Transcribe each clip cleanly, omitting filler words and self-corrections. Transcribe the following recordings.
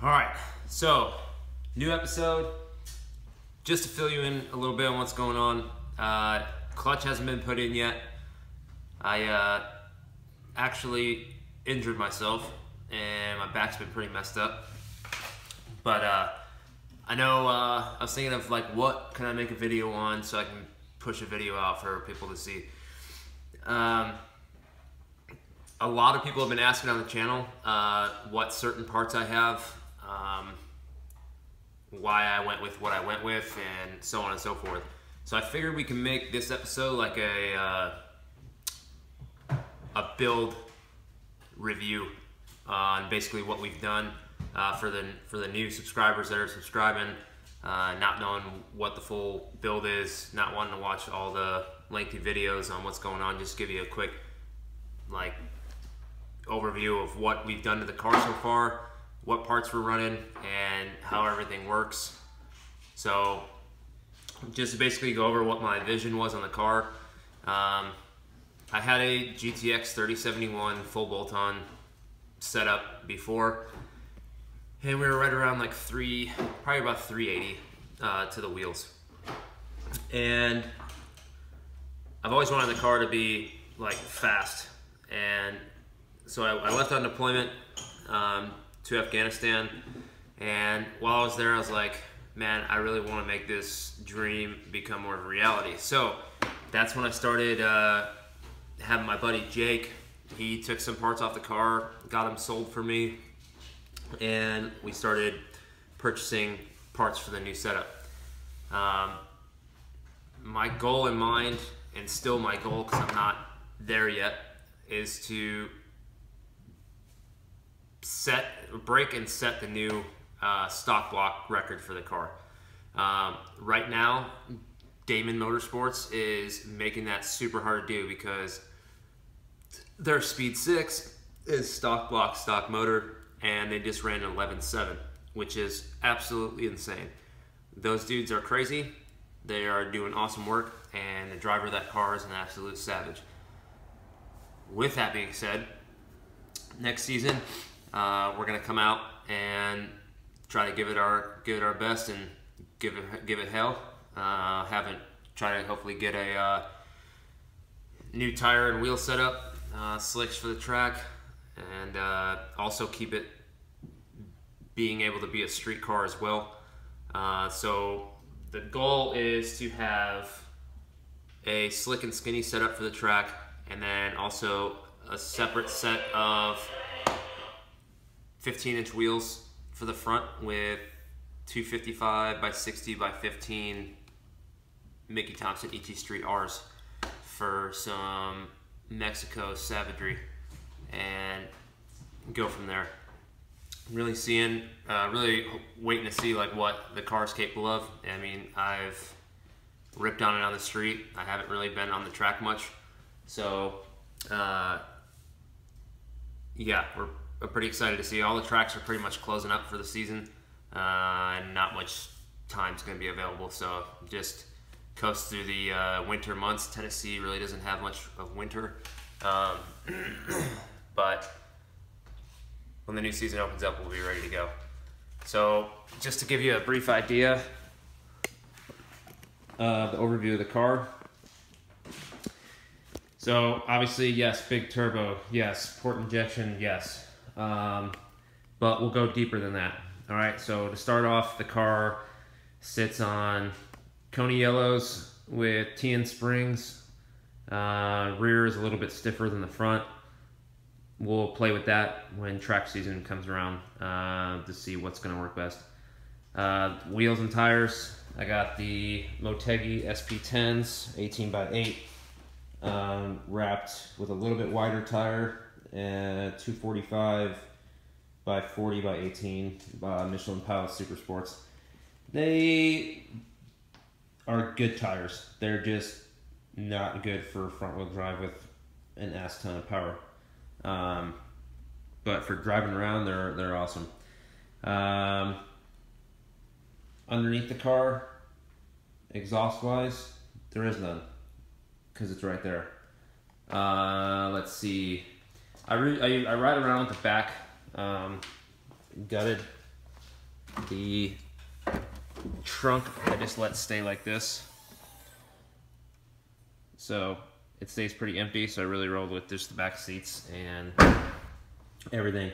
All right, so new episode. Just to fill you in a little bit on what's going on. Clutch hasn't been put in yet. I actually injured myself and my back's been pretty messed up. But I know I was thinking of like, what can I make a video on so I can push a video out for people to see. A lot of people have been asking on the channel what certain parts I have, why I went with what I went with, and so on and so forth. So I figured we can make this episode like a build review on basically what we've done for the new subscribers that are subscribing, not knowing what the full build is, not wanting to watch all the lengthy videos on what's going on. Just give you a quick like overview of what we've done to the car so far, what parts we're running, and how everything works. So just to basically go over what my vision was on the car. I had a GTX 3071 full bolt-on setup before, and we were right around like probably about 380 to the wheels. And I've always wanted the car to be like fast, and so I left on deployment to Afghanistan, and while I was there I was like, man, I really want to make this dream become more of a reality. So that's when I started having my buddy Jake, he took some parts off the car, got them sold for me, and we started purchasing parts for the new setup. My goal in mind, and still my goal because I'm not there yet, is to break and set the new stock block record for the car. Right now, Damon Motorsports is making that super hard to do because their Speed 6 is stock block, stock motor, and they just ran an 11.7, which is absolutely insane. Those dudes are crazy. They are doing awesome work, and the driver of that car is an absolute savage. With that being said, next season we're gonna come out and try to give it our best and give it hell. Haven't tried to hopefully get a new tire and wheel setup, slicks for the track, and also keep it being able to be a street car as well. So the goal is to have a slick and skinny setup for the track, and then also a separate set of 15-inch wheels for the front with 255 by 60 by 15 Mickey Thompson ET Street R's for some Mexico savagery, and go from there. Really waiting to see like what the car is capable of. I mean, I've ripped on it on the street. I haven't really been on the track much, so yeah, we're pretty excited to see. All the tracks are pretty much closing up for the season, and not much time's going to be available, so just coast through the winter months. Tennessee really doesn't have much of winter, but when the new season opens up, we'll be ready to go. So just to give you a brief idea of the overview of the car. So obviously, yes, big turbo, yes, port injection, yes, but we'll go deeper than that. All right, so to start off, the car sits on Coney Yellows with TN springs. Rear is a little bit stiffer than the front. We'll play with that when track season comes around to see what's going to work best. Wheels and tires, I got the Motegi SP10s, 18 by 8, wrapped with a little bit wider tire, 245 by 40 by 18 by Michelin Pilot Super Sports. They are good tires. They're just not good for front wheel drive with an ass ton of power. But for driving around, they're awesome. Underneath the car, exhaust wise, there is none because it's right there. Let's see. I ride around with the back gutted The trunk I just let stay like this, so it stays pretty empty. So I really rolled with just the back seats and everything.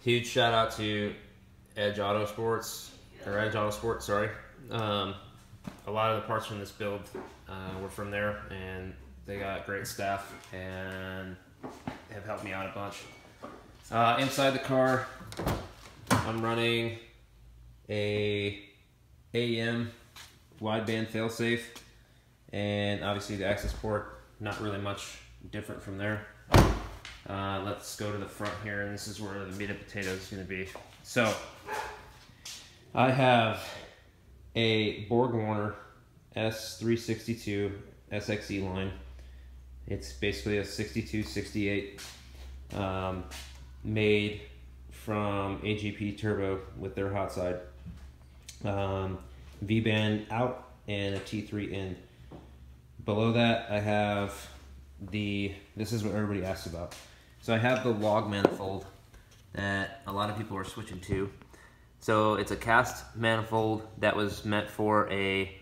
Huge shout out to Edge Autosport, sorry. A lot of the parts from this build were from there, and they got great staff and have helped me out a bunch. Inside the car, I'm running a AEM wideband failsafe, and obviously the access port, not really much different from there. Let's go to the front here, and this is where the meat and potatoes is going to be. So I have a Borg Warner S362 SXE line. It's basically a 62-68 made from AGP turbo with their hot side. V-band out and a T3 in. Below that I have this is what everybody asks about. So I have the log manifold that a lot of people are switching to. So it's a cast manifold that was meant for a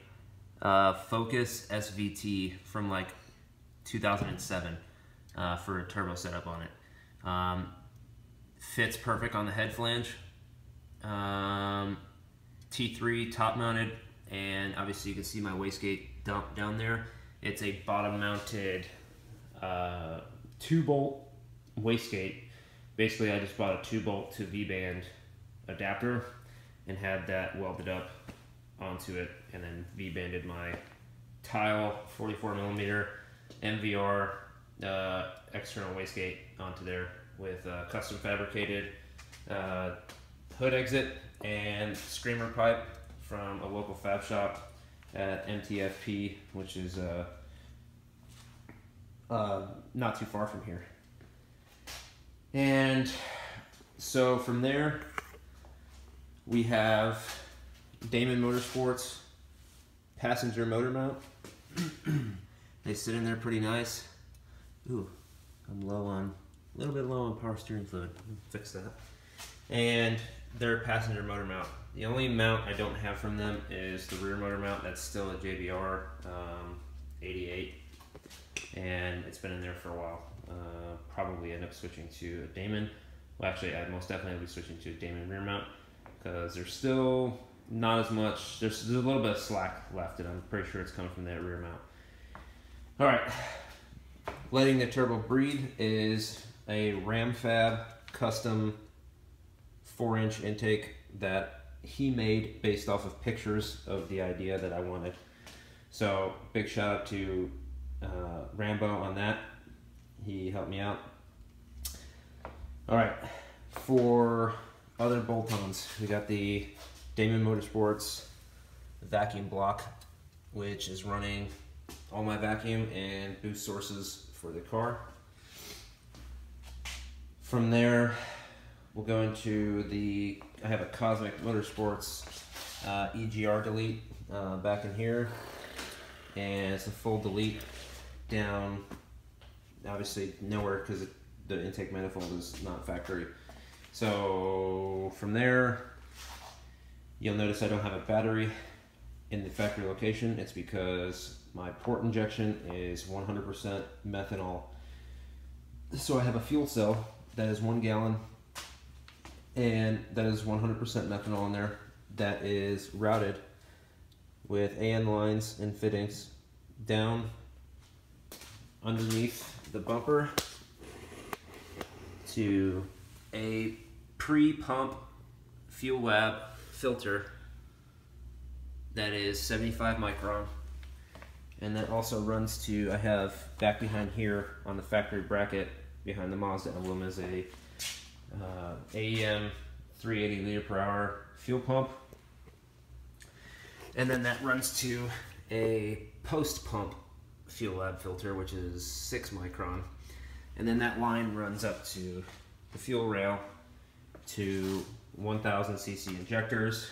Focus SVT from like 2007 for a turbo setup on it. Fits perfect on the head flange. T3 top mounted, and obviously you can see my wastegate dump down there. It's a bottom mounted 2-bolt wastegate. Basically I just bought a 2-bolt to V-band adapter and had that welded up onto it, and then V-banded my tile 44mm MVR external wastegate onto there with custom fabricated hood exit and screamer pipe from a local fab shop at MTFP, which is not too far from here. And so from there we have Damon Motorsports passenger motor mount. They sit in there pretty nice. Ooh, I'm a little bit low on power steering fluid. Fix that. And their passenger motor mount. The only mount I don't have from them is the rear motor mount. That's still a JBR 88, and it's been in there for a while. Probably end up switching to a Damon. Well, actually, I most definitely will be switching to a Damon rear mount because there's still not as much. There's a little bit of slack left, and I'm pretty sure it's coming from that rear mount. All right, letting the turbo breathe is a Ram Fab custom 4-inch intake that he made based off of pictures of the idea that I wanted. So big shout out to Rambo on that. He helped me out. All right, for other bolt-ons, we got the Damon Motorsports vacuum block, which is running all my vacuum and boost sources for the car. From there, we'll go into I have a Cosmic Motorsports EGR delete back in here, and it's a full delete down, obviously nowhere because the intake manifold is not factory. So from there, you'll notice I don't have a battery in the factory location. It's because my port injection is 100% methanol. So I have a fuel cell that is 1 gallon, and that is 100% methanol in there, that is routed with AN lines and fittings down underneath the bumper to a pre-pump fuel lab filter that is 75 micron, and that also runs to, I have back behind here on the factory bracket behind the Mazda emblem is a AEM 380 liter per hour fuel pump, and then that runs to a post-pump fuel lab filter, which is 6 micron, and then that line runs up to the fuel rail to 1000 cc injectors,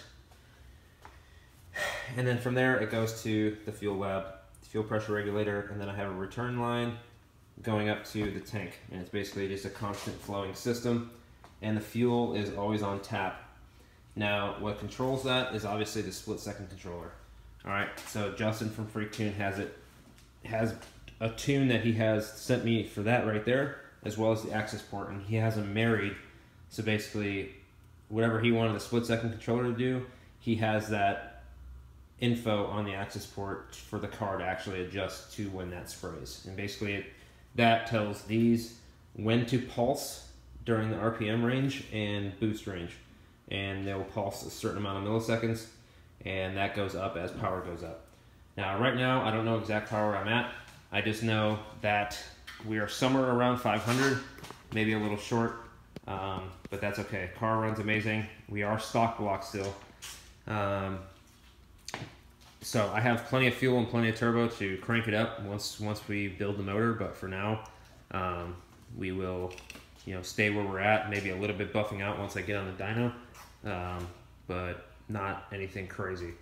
and then from there it goes to the fuel lab, fuel pressure regulator, and then I have a return line going up to the tank, and it's basically just a constant flowing system, and the fuel is always on tap Now, what controls that is obviously the split-second controller. All right, so Justin from Freak Tune has a tune that he has sent me for that right there, as well as the access port, and he has them married. So basically, whatever he wanted the split-second controller to do, he has that info on the access port for the car to actually adjust to when that sprays. And basically, that tells these when to pulse during the RPM range and boost range. And they'll pulse a certain amount of milliseconds, and that goes up as power goes up. Now, right now, I don't know exact power I'm at. I just know that we are somewhere around 500, maybe a little short, but that's okay. Car runs amazing. We are stock block still. So I have plenty of fuel and plenty of turbo to crank it up once we build the motor, but for now, we will stay where we're at, maybe a little bit buffing out once I get on the dyno, but not anything crazy.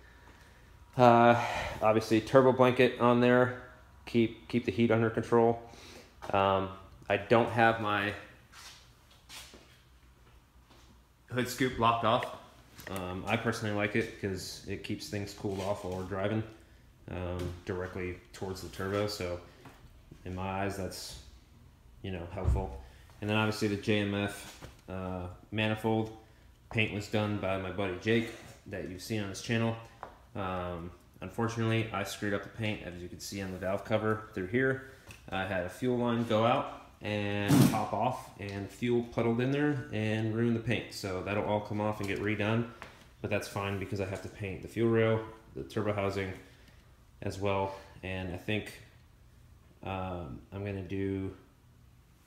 Obviously, turbo blanket on there, keep the heat under control. I don't have my hood scoop locked off. I personally like it because it keeps things cooled off while we're driving directly towards the turbo. So in my eyes, that's helpful. And then obviously the JMF manifold paint was done by my buddy Jake that you've seen on this channel. Unfortunately, I screwed up the paint, as you can see on the valve cover through here. I had a fuel line go out and pop off, and fuel puddled in there and ruined the paint. So that'll all come off and get redone, but that's fine because I have to paint the fuel rail, the turbo housing as well. And I think I'm gonna do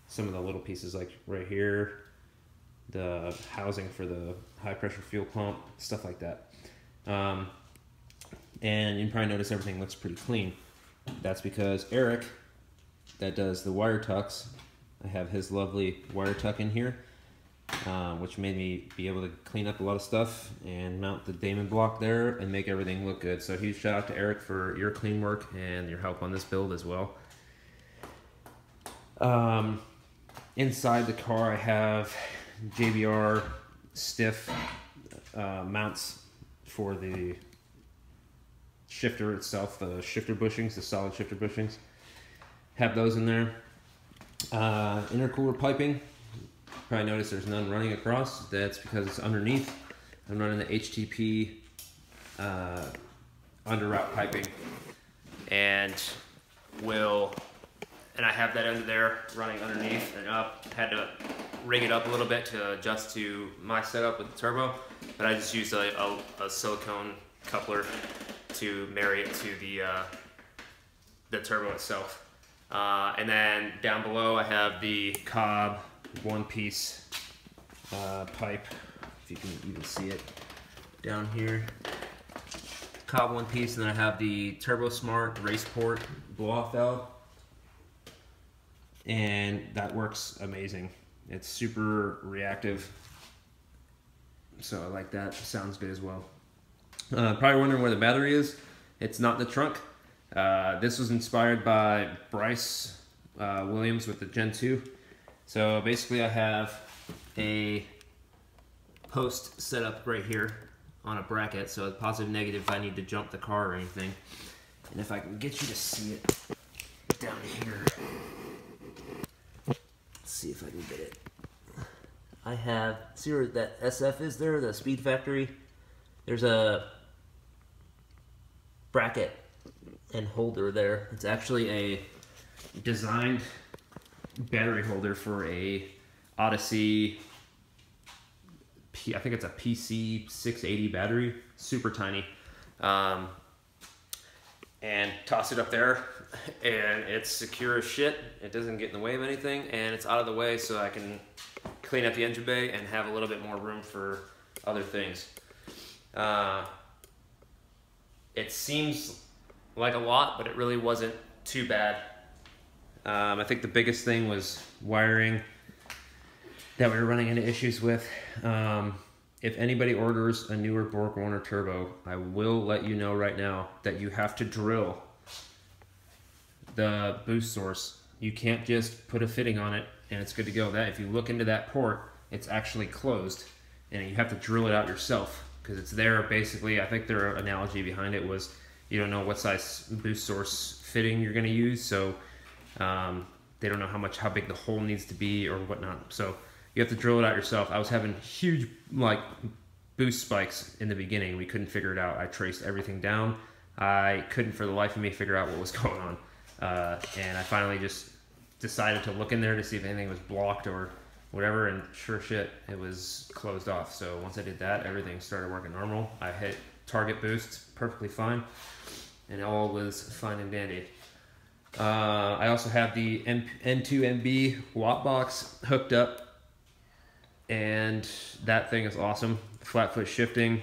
some of the little pieces like right here, the housing for the high pressure fuel pump, stuff like that. And you can probably notice everything looks pretty clean. That's because Eric, that does the wire tucks, I have his lovely wire tuck in here, which made me be able to clean up a lot of stuff and mount the Damon block there and make everything look good. So huge shout out to Eric for your clean work and your help on this build as well. Inside the car I have JBR stiff mounts for the shifter itself, the shifter bushings, the solid shifter bushings. Have those in there. Intercooler piping, probably notice there's none running across. That's because it's underneath. I'm running the HTP under route piping, and I have that under there running underneath and up. Had to rig it up a little bit to adjust to my setup with the turbo, but I just used a silicone coupler to marry it to the turbo itself. And then down below I have the Cobb one-piece pipe, if you can even see it down here. Cobb one-piece, and then I have the Turbo Smart Raceport blow-off valve, and that works amazing. It's super reactive, so I like that. Sounds good as well. Probably wondering where the battery is. It's not in the trunk. This was inspired by Bryce Williams with the Gen 2. So basically I have a post set up right here on a bracket, so positive negative if I need to jump the car or anything. And if I can get you to see it down here, let's see if I can get it. I have, see where that SF is there, the Speed Factory? There's a bracket and holder there. It's actually a designed battery holder for a Odyssey, I think it's a PC 680 battery, super tiny. And toss it up there, and it's secure as shit. It doesn't get in the way of anything, and it's out of the way so I can clean up the engine bay and have a little bit more room for other things. It seems like a lot, but it really wasn't too bad. I think the biggest thing was wiring that we were running into issues with. If anybody orders a newer BorgWarner turbo, I will let you know right now that you have to drill the boost source. You can't just put a fitting on it and it's good to go. That if you look into that port, it's actually closed, and you have to drill it out yourself because it's there basically. I think their analogy behind it was you don't know what size boost source fitting you're going to use, so they don't know how big the hole needs to be or whatnot. So you have to drill it out yourself. I was having huge like boost spikes in the beginning. We couldn't figure it out. I traced everything down. I couldn't for the life of me figure out what was going on, and I finally just decided to look in there to see if anything was blocked or whatever, and sure shit, it was closed off. So once I did that, everything started working normal. I hit target boosts perfectly fine, and all was fine and dandy. I also have the N2MB watt box hooked up, and that thing is awesome. Flat foot shifting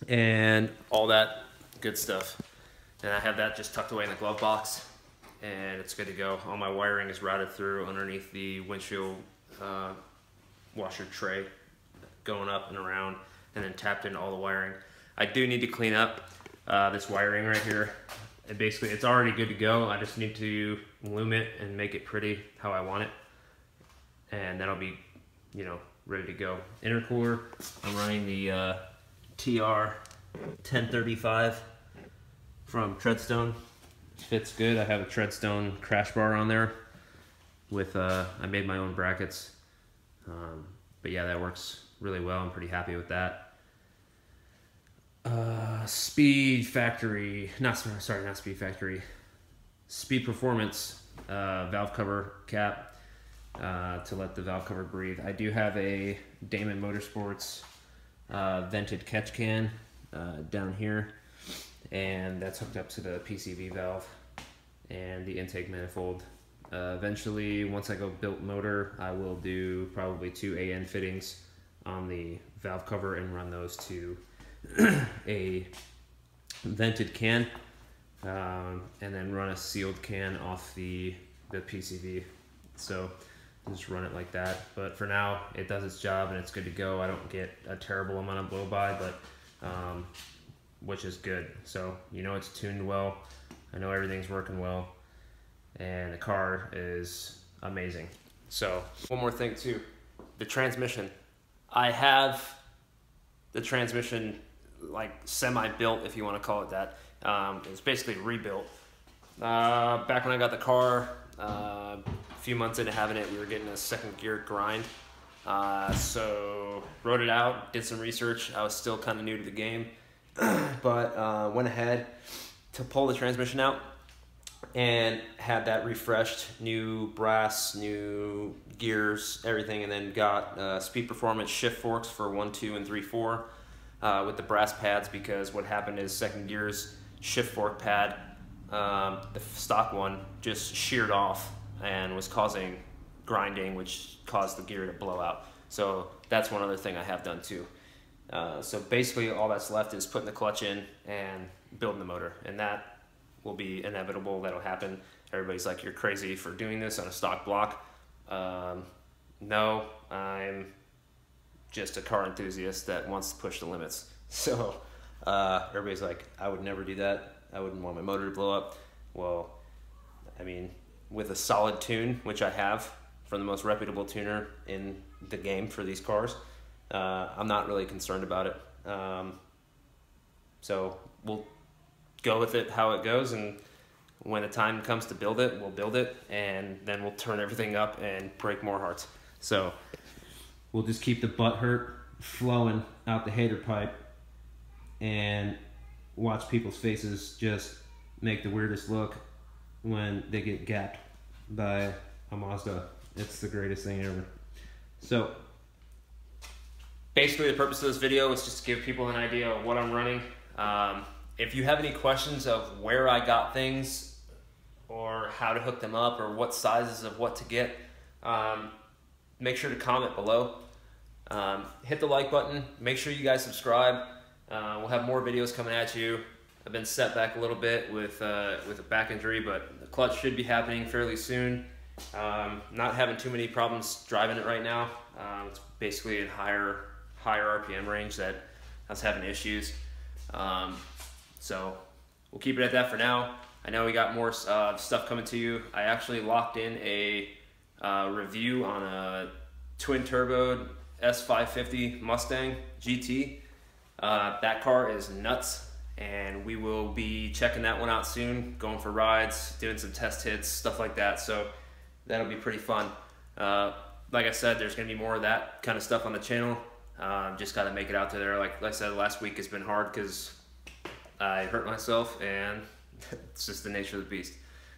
and all that good stuff. And I have that just tucked away in the glove box, and it's good to go. All my wiring is routed through underneath the windshield washer tray, going up and around, and then tapped into all the wiring. I do need to clean up this wiring right here. And basically, it's already good to go. I just need to loom it and make it pretty how I want it, and that'll be, you know, ready to go. Intercooler, I'm running the TR 1035 from Treadstone. Fits good. I have a Treadstone crash bar on there with I made my own brackets, but yeah, that works really well. I'm pretty happy with that. Speed Factory, not Speed Factory, Speed Performance valve cover cap to let the valve cover breathe. I do have a Damon Motorsports vented catch can down here, and that's hooked up to the PCV valve and the intake manifold. Eventually, once I go built motor, I will do probably 2 AN fittings on the valve cover and run those to a vented can, and then run a sealed can off the PCV. So just run it like that. But for now, it does its job and it's good to go. I don't get a terrible amount of blow by, but which is good. So you know it's tuned well. I know everything's working well, and the car is amazing. So one more thing too, the transmission. I have the transmission like semi-built, if you want to call it that. It's basically rebuilt. Back when I got the car, a few months into having it, we were getting a second gear grind. So wrote it out, did some research. I was still kind of new to the game, but went ahead to pull the transmission out and had that refreshed, new brass, new gears, everything, and then got Speed Performance shift forks for 1, 2, and 3, 4 with the brass pads, because what happened is second gear's shift fork pad, the stock one, just sheared off and was causing grinding, which caused the gear to blow out. So that's one other thing I have done too. So basically all that's left is putting the clutch in and building the motor, and that will be inevitable. That'll happen. Everybody's like, you're crazy for doing this on a stock block. No, I'm just a car enthusiast that wants to push the limits. So everybody's like, I would never do that. I wouldn't want my motor to blow up. Well, I mean, with a solid tune, which I have from the most reputable tuner in the game for these cars, I'm not really concerned about it. So we'll go with it how it goes, and when the time comes to build it, we'll build it, and then we'll turn everything up and break more hearts. So we'll just keep the butt hurt flowing out the hater pipe and watch people's faces just make the weirdest look when they get gapped by a Mazda. It's the greatest thing ever. So basically the purpose of this video is just to give people an idea of what I'm running. If you have any questions of where I got things or how to hook them up or what sizes of what to get, make sure to comment below. Hit the like button. Make sure you guys subscribe. We'll have more videos coming at you. I've been set back a little bit with a back injury, but the clutch should be happening fairly soon. Not having too many problems driving it right now. It's basically in higher RPM range that I was having issues. So we'll keep it at that for now. I know we got more stuff coming to you. I actually locked in a review on a twin turbo S550 Mustang GT. That car is nuts, and we will be checking that one out soon, going for rides, doing some test hits, stuff like that. So that'll be pretty fun. Like I said, there's going to be more of that kind of stuff on the channel. Just got to make it out to there. Like I said, last week has been hard because I hurt myself, and it's just the nature of the beast.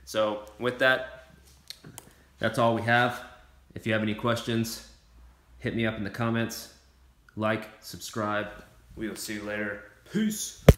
So with that, that's all we have. If you have any questions, hit me up in the comments. Like, subscribe. We will see you later. Peace.